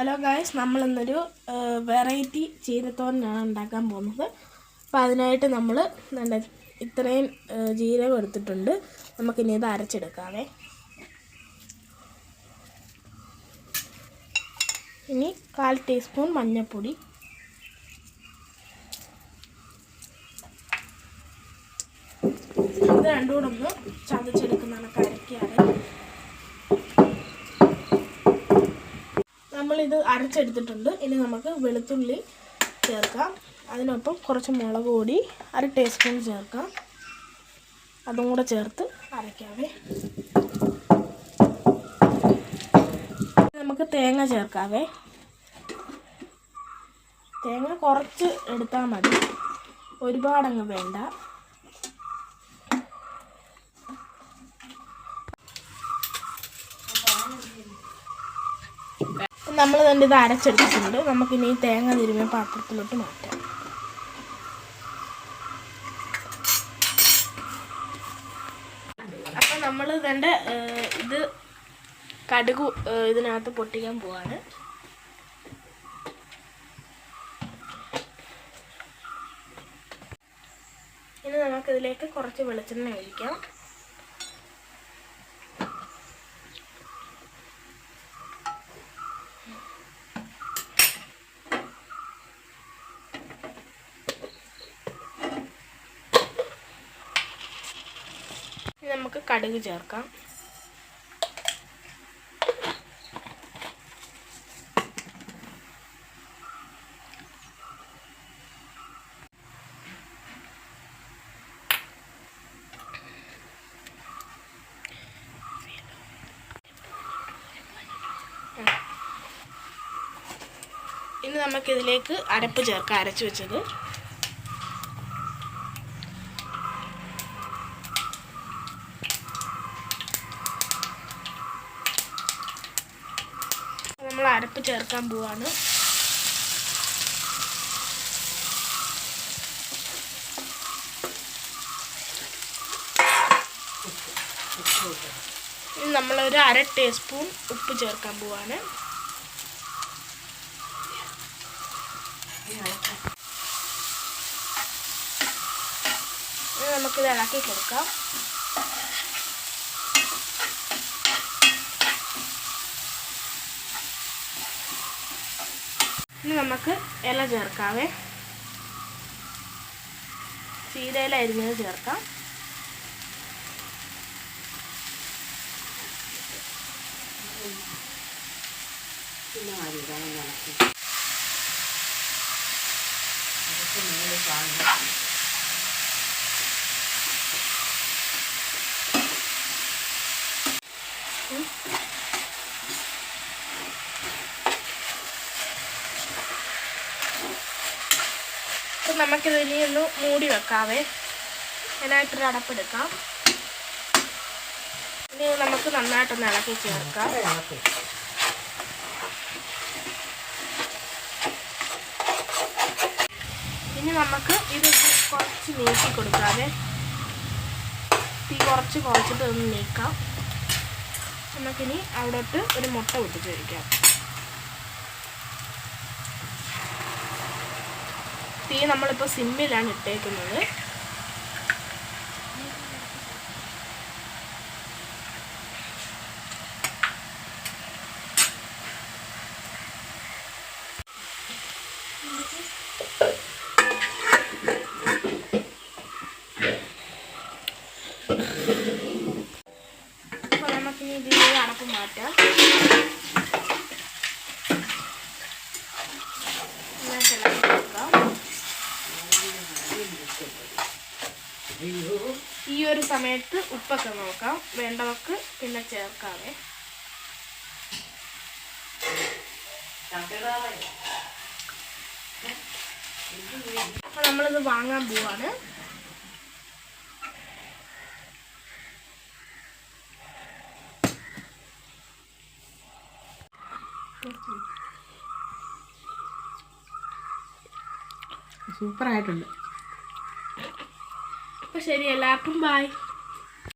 Hello guys, നമ്മളിന്നൊരു variety ചീരത്തോരനാണ് ഉണ്ടാക്കാൻ പോകുന്നത്. അപ്പോൾ അതിനായിട്ട് നമ്മൾ ഇത്രയും ജീരകം എടുത്തിട്ടുണ്ട്. നമുക്കിനി ഇത് അരച്ചെടുക്കാവേ. ഇനി 1/4 ടീസ്പൂൺ മഞ്ഞൾപ്പൊടി, ഇത് രണ്ടും കൂടെ ഒന്ന് ചതച്ചെടുക്കുന്നതാണ് കരക്കിയാണ്. നമ്മളിത് അരച്ചെടുത്തിട്ടുണ്ട്. ഇനി നമുക്ക് വെളുത്തുള്ളി ചേർക്കാം. അതിനൊപ്പം കുറച്ച് മുളക് പൊടി 1/2 ടീസ്പൂൺ ചേർക്കാം. അതും കൂടെ ചേർത്ത് അരയ്ക്കാവേ. നമുക്ക് തേങ്ങ ചേർക്കാവേ. തേങ്ങ കുറച്ച് എടുത്താൽ മതി, ഒരുപാടങ്ങ് വേണ്ട. നമ്മൾ തന്നെ ഇത് അരച്ചെടുത്തിട്ടുണ്ട്. നമുക്കിനി ഈ തേങ്ങ തിരുമ്മിയ പാത്രത്തിലോട്ട് മാറ്റാം. അപ്പം നമ്മൾ തന്നെ ഇത് കടുക് ഇതിനകത്ത് പൊട്ടിക്കാൻ പോവാണ്. ഇനി നമുക്കിതിലേക്ക് കുറച്ച് വെളിച്ചെണ്ണ ഒഴിക്കാം. നമുക്ക് കടുക് ചേർക്കാം. ഇനി നമുക്കിതിലേക്ക് അരപ്പ് ചേർക്കാം, അരച്ചു വെച്ചത്. നമ്മൾ അരപ്പ് ചേർക്കാൻ പോവാണ്. ഇനി നമ്മളൊരു 1/2 ടീസ്പൂൺ ഉപ്പ് ചേർക്കാൻ പോവാണ്. ഇനി നമുക്കിത് ഇളക്കി കൊടുക്കാം. ഇനി നമുക്ക് ഇല ചേർക്കാവേ. ചീരയില അരിഞ്ഞത് ചേർക്കാം. അപ്പം നമുക്കിത് ഇനി ഒന്ന് മൂടി വെക്കാവേ. അതിനായിട്ടൊരു അടപ്പെടുക്കാം. ഇനി നമുക്ക് നന്നായിട്ടൊന്ന് ഇളക്കി ചേർക്കാം. ഇനി നമുക്ക് ഇത് കുറച്ച് നീക്കി കൊടുക്കാവേ. തീ കുറച്ചിട്ട് ഒന്ന് നീക്കാം. നമുക്കിനി അവിടോട്ട് ഒരു മുട്ട പൊട്ടിച്ച് വയ്ക്കാം. തീ നമ്മളിപ്പോൾ സിമ്മിലാണ് ഇട്ടേക്കുന്നത്. അപ്പോൾ നമുക്കിനി ഇതിൻ്റെ അടപ്പ് മാറ്റാം. ഈ ഒരു സമയത്ത് ഉപ്പൊക്കെ നോക്കാം, വേണ്ടവർക്ക് പിന്നെ ചേർക്കാവേ. അപ്പൊ നമ്മളിത് വാങ്ങാൻ പോവാണ്. സൂപ്പറായിട്ടുണ്ട്. അപ്പോൾ ശരി, എല്ലാവർക്കും ബൈ.